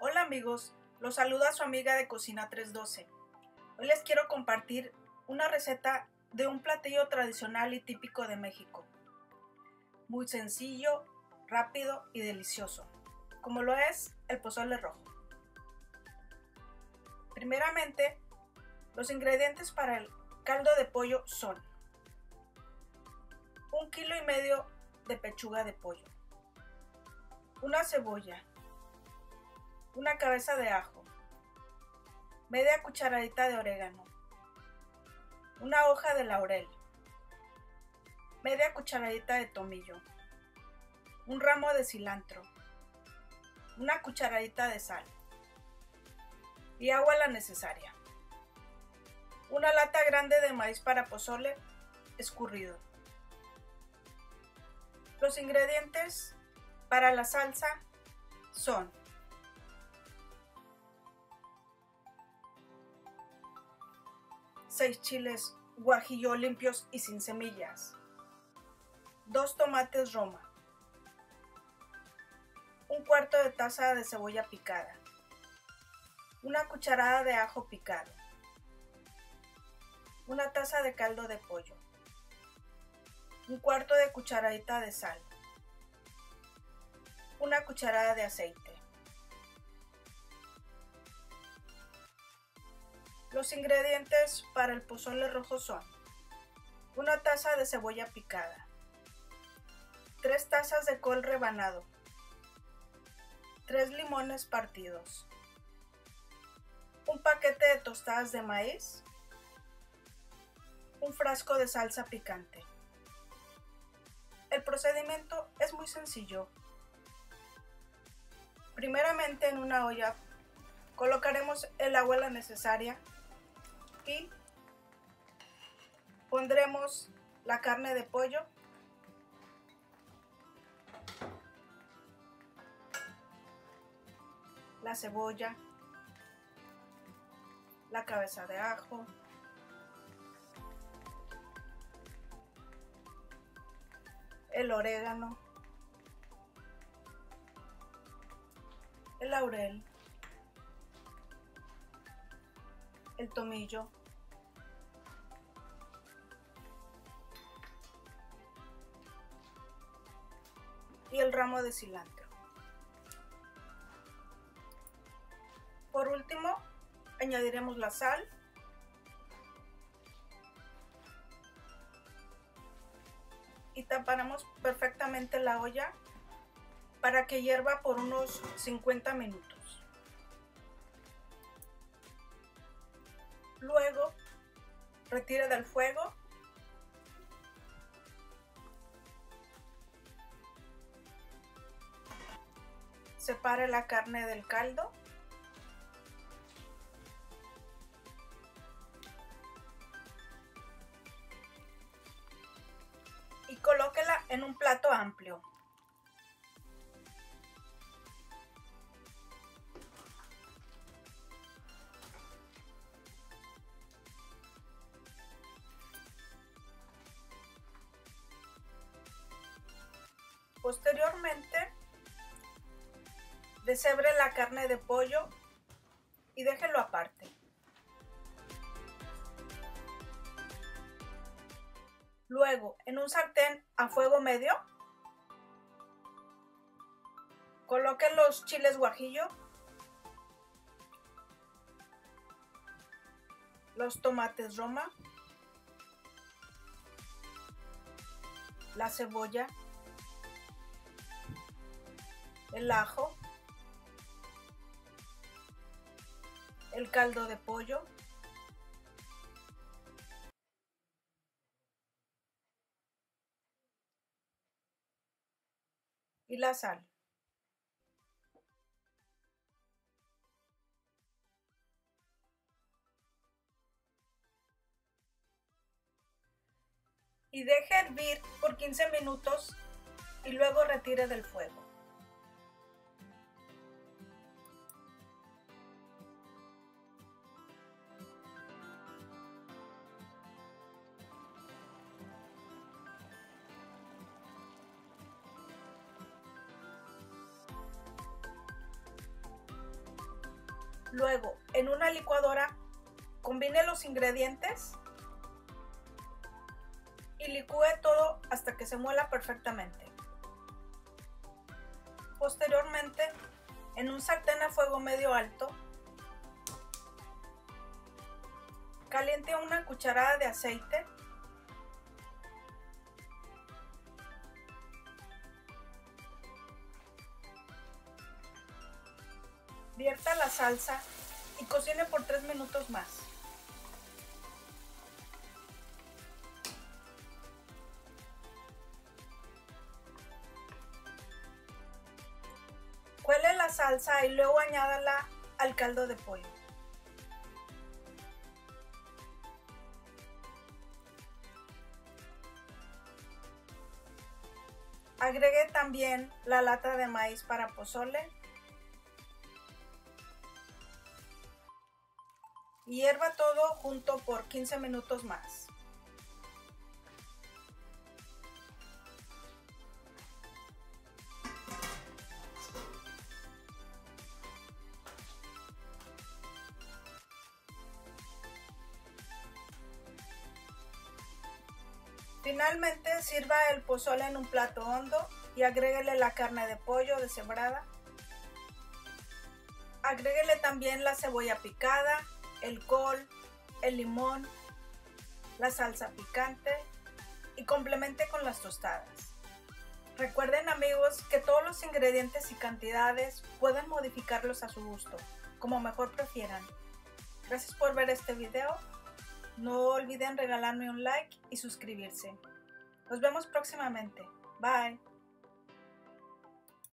Hola amigos, los saluda su amiga de Cocina 312. Hoy les quiero compartir una receta de un platillo tradicional y típico de México. Muy sencillo, rápido y delicioso, como lo es el pozole rojo. Primeramente, los ingredientes para el caldo de pollo son 1,5 kilos de pechuga de pollo, una cebolla, una cabeza de ajo, media cucharadita de orégano, una hoja de laurel, media cucharadita de tomillo, un ramo de cilantro, una cucharadita de sal y agua la necesaria. Una lata grande de maíz para pozole escurrido. Los ingredientes para la salsa son 6 chiles guajillo limpios y sin semillas, 2 tomates roma, 1/4 de taza de cebolla picada, una cucharada de ajo picado, una taza de caldo de pollo, 1/4 de cucharadita de sal, una cucharada de aceite. Los ingredientes para el pozole rojo son una taza de cebolla picada, 3 tazas de col rebanado, 3 limones partidos, un paquete de tostadas de maíz, un frasco de salsa picante. El procedimiento es muy sencillo. Primeramente, en una olla colocaremos el agua la necesaria y pondremos la carne de pollo, la cebolla, la cabeza de ajo, el orégano, el laurel, el tomillo, y el ramo de cilantro. Por último, añadiremos la sal, y taparemos perfectamente la olla para que hierva por unos 50 minutos. Luego, retire del fuego separe la carne del caldo y colóquela en un plato amplio. Posteriormente, deshebre la carne de pollo y déjelo aparte. Luego, en un sartén a fuego medio, coloque los chiles guajillo, los tomates roma, la cebolla, el ajo, el caldo de pollo y la sal. Y deje hervir por 15 minutos y luego retire del fuego. Luego, en una licuadora, combine los ingredientes y licúe todo hasta que se muela perfectamente. Posteriormente, en un sartén a fuego medio alto, caliente una cucharada de aceite . Vierta la salsa y cocine por 3 minutos más. Cuele la salsa y luego añádala al caldo de pollo. Agregue también la lata de maíz para pozole y hierva todo junto por 15 minutos más. Finalmente, sirva el pozole en un plato hondo y agréguele la carne de pollo deshebrada. Agréguele también la cebolla picada, el col, el limón, la salsa picante y complemente con las tostadas. Recuerden, amigos, que todos los ingredientes y cantidades pueden modificarlos a su gusto, como mejor prefieran. Gracias por ver este video. No olviden regalarme un like y suscribirse. Nos vemos próximamente. Bye.